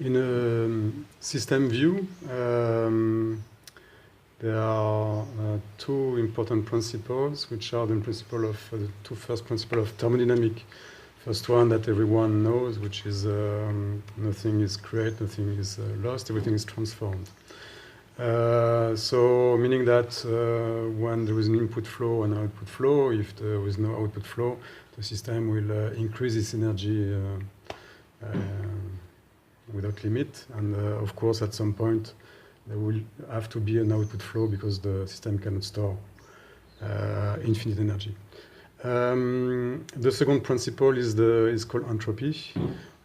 In a system view, there are two important principles, which are the principle of the two first principles of thermodynamic. First one that everyone knows, which is nothing is created, nothing is lost, everything is transformed. So meaning that when there is an input flow and output flow, if there is no output flow, the system will increase its energy without limit. And of course, at some point, there will have to be an output flow because the system cannot store infinite energy. The second principle is called entropy.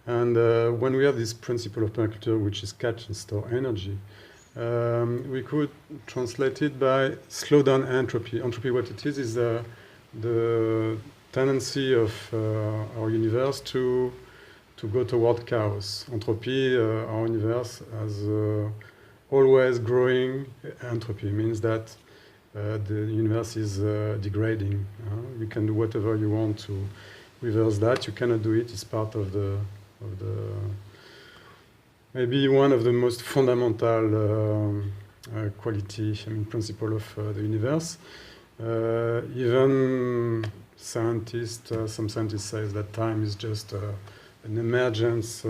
And when we have this principle of permaculture, which is catch and store energy, we could translate it by slow down entropy. Entropy, what it is the tendency of our universe to go toward chaos. Entropy, our universe has always growing entropy. Means that the universe is degrading. You can do whatever you want to reverse that. You cannot do it. It's part of the maybe one of the most fundamental quality, principle of the universe. Even scientists, some scientists say that time is just an emergent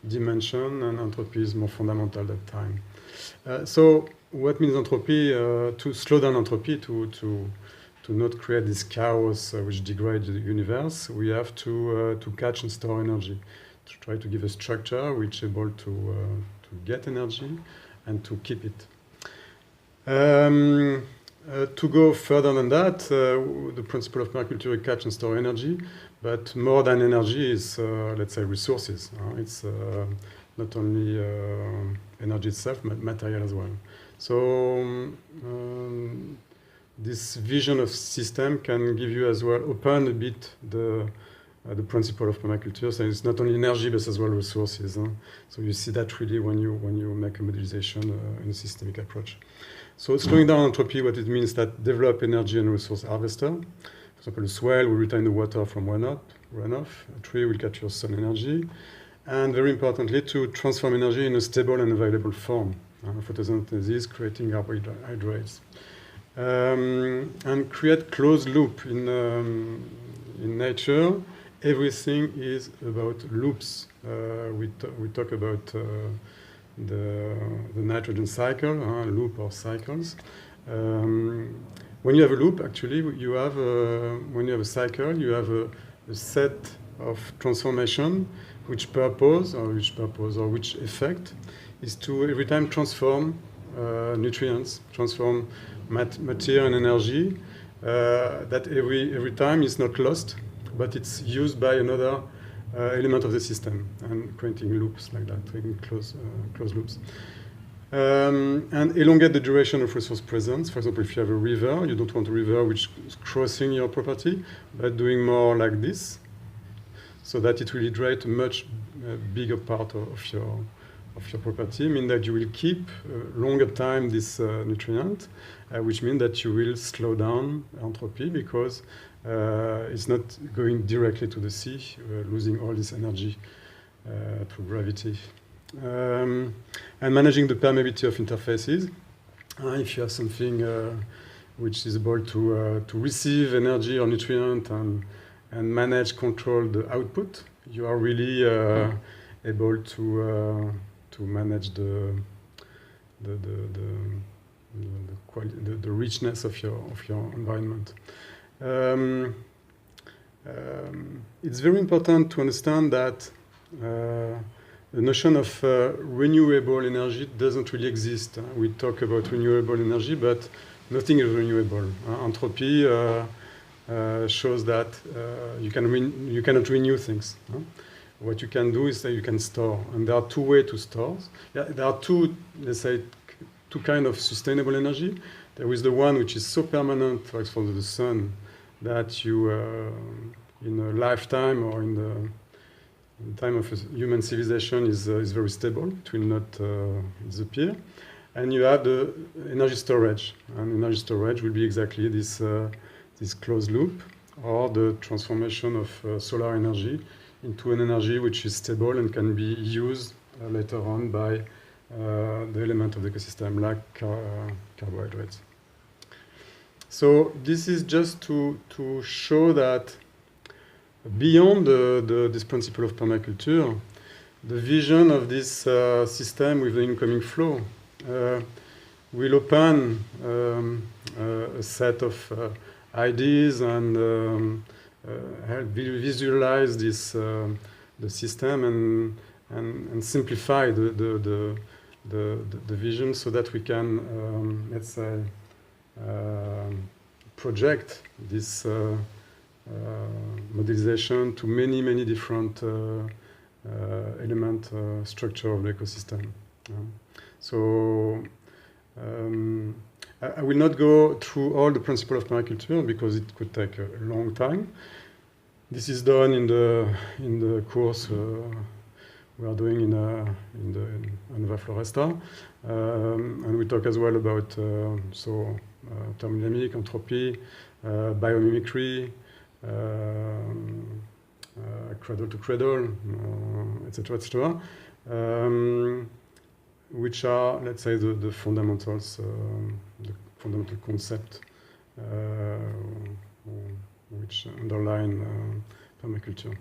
dimension, and entropy is more fundamental than time. So what means entropy? To slow down entropy, to not create this chaos which degrades the universe, we have to catch and store energy, to try to give a structure which is able to get energy and to keep it. To go further than that, the principle of permaculture is catch and store energy, but more than energy is, let's say, resources. It's not only energy itself, but material as well. So this vision of system can give you as well, open a bit the principle of permaculture. So it's not only energy, but as well resources. So you see that really when you make a modelization in a systemic approach. So slowing down entropy, what it means that develop energy and resource harvester. For example, a swale will retain the water from runoff. A tree will capture sun energy. And very importantly, to transform energy in a stable and available form. Photosynthesis, creating carbohydrates. And create closed loop. In nature, everything is about loops. We talk about the nitrogen cycle, loop or cycles. When you have a loop, actually, you have when you have a cycle, you have a set of transformation, which effect is to every time transform nutrients, transform material and energy. That every time is not lost, but it's used by another element of the system, and creating loops like that, creating closed loops. And elongate the duration of resource presence. For example, if you have a river, you don't want a river which is crossing your property, but doing more like this, so that it will hydrate a much bigger part of your property, mean that you will keep longer time this nutrient, which means that you will slow down entropy, because it's not going directly to the sea, losing all this energy through gravity. And managing the permeability of interfaces. If you have something which is able to receive energy or nutrient and manage, control the output, you are really able to manage the richness of your environment. It's very important to understand that the notion of renewable energy doesn't really exist. We talk about renewable energy, but nothing is renewable. Entropy shows that you cannot renew things. What you can do is that you can store, and there are two ways to store. There are two, let's say, two kinds of sustainable energy. There is the one which is so permanent, for example, the sun, that you, in a lifetime or in the time of human civilization, is very stable. It will not disappear. And you have the energy storage, and energy storage will be exactly this closed loop, or the transformation of solar energy into an energy which is stable and can be used later on by the element of the ecosystem, like carbohydrates. So this is just to show that beyond this principle of permaculture, the vision of this system with the incoming flow will open a set of ideas and help visualize this the system and simplify the vision so that we can let's say project this modelization to many different element structure of the ecosystem. So I will not go through all the principles of permaculture because it could take a long time. This is done in the course we are doing in Nova Floresta, and we talk as well about thermodynamic, entropy, biomimicry, cradle to cradle, etc., which are, let's say, the fundamentals, the fundamental concept which underline permaculture.